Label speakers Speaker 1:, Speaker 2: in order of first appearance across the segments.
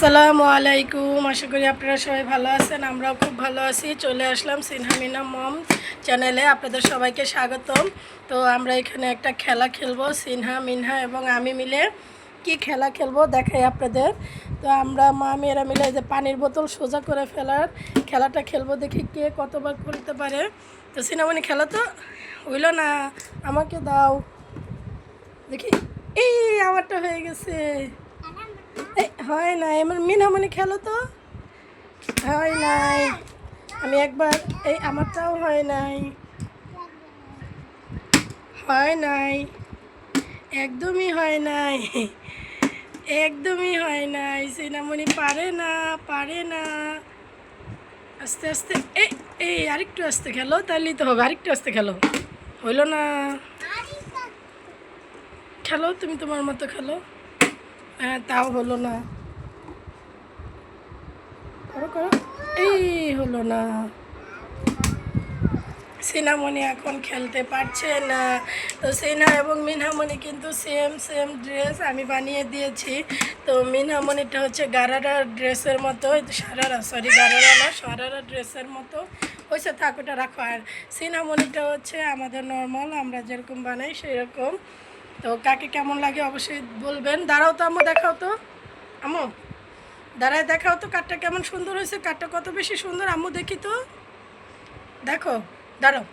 Speaker 1: আসসালামু আলাইকুম। আশা করি আপনারা সবাই ভালো আছেন। আমরাও খুব ভালো আছি। চলে আসলাম সিনহা মিনা মম চ্যানেলে, আপনাদের সবাইকে স্বাগতম। তো আমরা এখানে একটা খেলা খেলবো, সিনহা মিনহা এবং আমি মিলে। কি খেলা খেলবো দেখাই আপনাদের। তো আমরা মা মেয়েরা মিলে যে পানির বোতল সোজা করে ফেলার খেলাটা খেলবো, দেখি কে কতবার খুলতে পারে। তো সিনামণি খেলা তো হইল না, আমাকে দাও দেখি। এই আমারটা হয়ে গেছে। হয় নাই, আমার মিনামণি খেলো তো। হয় নাই, আমি একবার, এই আমারটাও হয় নাই, হয় নাই, একদমই হয় নাই, একদমই হয় নাই। সিনামণি পারে না, পারে না। আস্তে আস্তে, এই এই আরেকটু আস্তে খেলো, তাহলেই তো হবে। আরেকটু আস্তে খেলো, হইলো না। খেলো, তুমি তোমার মতো খেলো। হ্যাঁ, তাও হলো না। করো করো, এই হলো না। সিনামণি এখন খেলতে পারছে না। তো সিনহা এবং মিনহামণি কিন্তু সেম সেম ড্রেস আমি বানিয়ে দিয়েছি। তো মিনহামণিটা হচ্ছে গারারা ড্রেসের মতো, গারারা না, সারারা ড্রেসের মতো হয়েছে। থাক, ওটা রাখো। আর সিনহামণিটা হচ্ছে আমাদের নর্মাল, আমরা যেরকম বানাই সেরকম। তো কাকে কেমন লাগে অবশ্যই বলবেন। দাঁড়াও তো আম্মু, দেখাও তো আম্মু, দাঁড়ায় দেখাও তো কাঠটা কেমন সুন্দর হয়েছে। কাঠটা কত বেশি সুন্দর আম্মু, দেখি তো, দেখো, দাঁড়াও।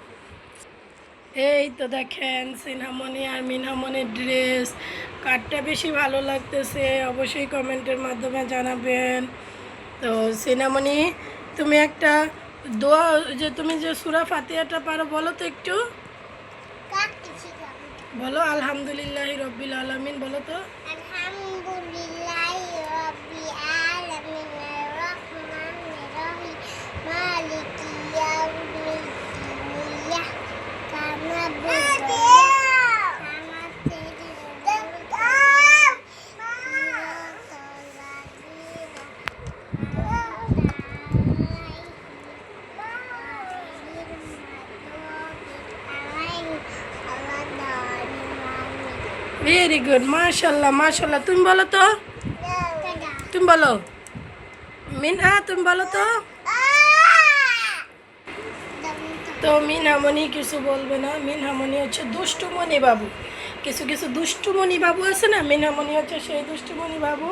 Speaker 1: এই তো দেখেন সিনহামণি আর মিনহামণির ড্রেস, কারটা বেশি ভালো লাগতেছে অবশ্যই কমেন্টের মাধ্যমে জানাবেন। তো সিনহামণি, তুমি একটা দোয়া, যে তুমি যে সূরা ফাতিহাটা পারো বলো তো একটু, বলো। আলহামদুলিল্লাহি রব্বিল আলামিন বলো তো।
Speaker 2: আলহামদুলিল্লাহি রাব্বিল আলামিন আর-রাহমানির রহিম মালিকি ইয়াউমিদ্দিন ইয়্যাকা না'বুদু
Speaker 1: ভেরি গুড, মাশাল্লাহ মাশাল্লাহ। তুমি বলো তো, তুমি বলো। মিনহা, তুমি বলো তো। তো মিনহামণি কিছু বলবে না। মিনহামণি হচ্ছে দুষ্টুমণি বাবু। কিছু কিছু দুষ্টুমণি বাবু আছে না, মিনহামণি হচ্ছে সেই দুষ্টুমণি বাবু।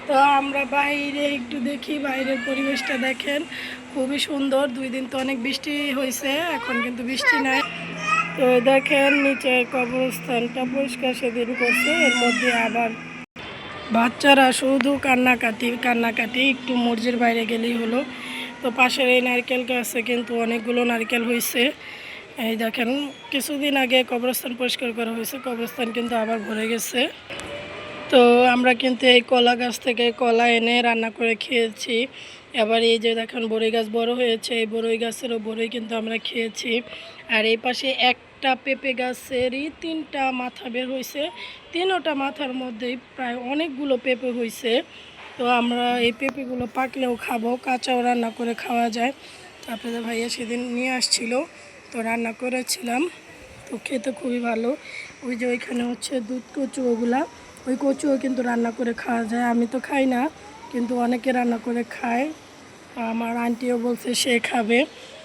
Speaker 1: তো আমরা বাইরে একটু দেখি, বাইরের পরিবেশটা দেখেন, খুবই সুন্দর। 2 দিন তো অনেক বৃষ্টি হয়েছে, এখন কিন্তু বৃষ্টি নাই। তো দেখেন নিচের কবরস্থানটা পরিষ্কার সেদিন করছে, এর মধ্যে আবার বাচ্চারা শুধু কান্নাকাটি কান্নাকাটি। একটু মসজিদের বাইরে গেলেই হলো। তো পাশের এই নারকেল গাছে কিন্তু অনেকগুলো নারকেল হয়েছে। এই দেখেন, কিছুদিন আগে কবরস্থান পরিষ্কার করা হয়েছে, কবরস্থান কিন্তু আবার ভরে গেছে। তো আমরা কিন্তু এই কলা গাছ থেকে কলা এনে রান্না করে খেয়েছি। এবার এই যে দেখেন বড়ই গাছ বড় হয়েছে, এই বড়ই গাছেরও বড়ই কিন্তু আমরা খেয়েছি। আর এই পাশে একটা পেঁপে গাছেরই 3টা মাথা বের হয়েছে। 3টা মাথার মধ্যেই প্রায় অনেকগুলো পেঁপে হয়েছে। তো আমরা এই পেঁপেগুলো পাকলেও খাবো, কাঁচাও রান্না করে খাওয়া যায়। তো আপনাদের ভাইয়া সেদিন নিয়ে আসছিল, তো রান্না করেছিলাম। তো খেতে খুবই ভালো। ওই যে ওইখানে হচ্ছে দুধ কচু, ওগুলা, ওই কচুও কিন্তু রান্না করে খাওয়া যায়। আমি তো খাই না, কিন্তু অনেকে রান্না করে খায়। আমার আন্টিও বলছে সে খাবে।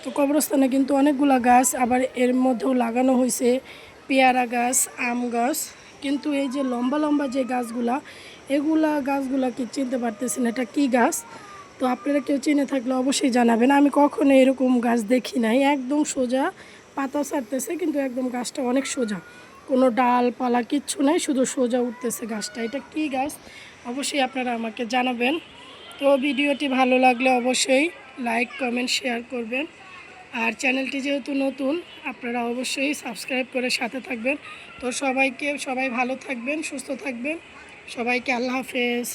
Speaker 1: তো কবরস্থানে কিন্তু অনেকগুলা গাছ, আবার এর মধ্যেও লাগানো হয়েছে পেয়ারা গাছ, আম গাছ। কিন্তু এই যে লম্বা লম্বা যে গাছগুলা, গাছগুলা কি চিনতে পারতেছি না এটা কী গাছ। তো আপনারা কেউ চিনে থাকলে অবশ্যই জানাবেন। আমি কখনো এরকম গাছ দেখি নাই, একদম সোজা পাতা ছাড়তেছে, কিন্তু একদম গাছটা অনেক সোজা, কোনো ডালপালা কিচ্ছু নাই, শুধু সোজা উঠতেছে গাছটা। এটা কী গাছ অবশ্যই আপনারা আমাকে জানাবেন। তো ভিডিওটি ভালো লাগলে অবশ্যই লাইক কমেন্ট শেয়ার করবেন। আর চ্যানেলটি যেহেতু নতুন, আপনারা অবশ্যই সাবস্ক্রাইব করে সাথে থাকবেন। তো সবাই ভালো থাকবেন, সুস্থ থাকবেন। সবাইকে আল্লাহ হাফেজ।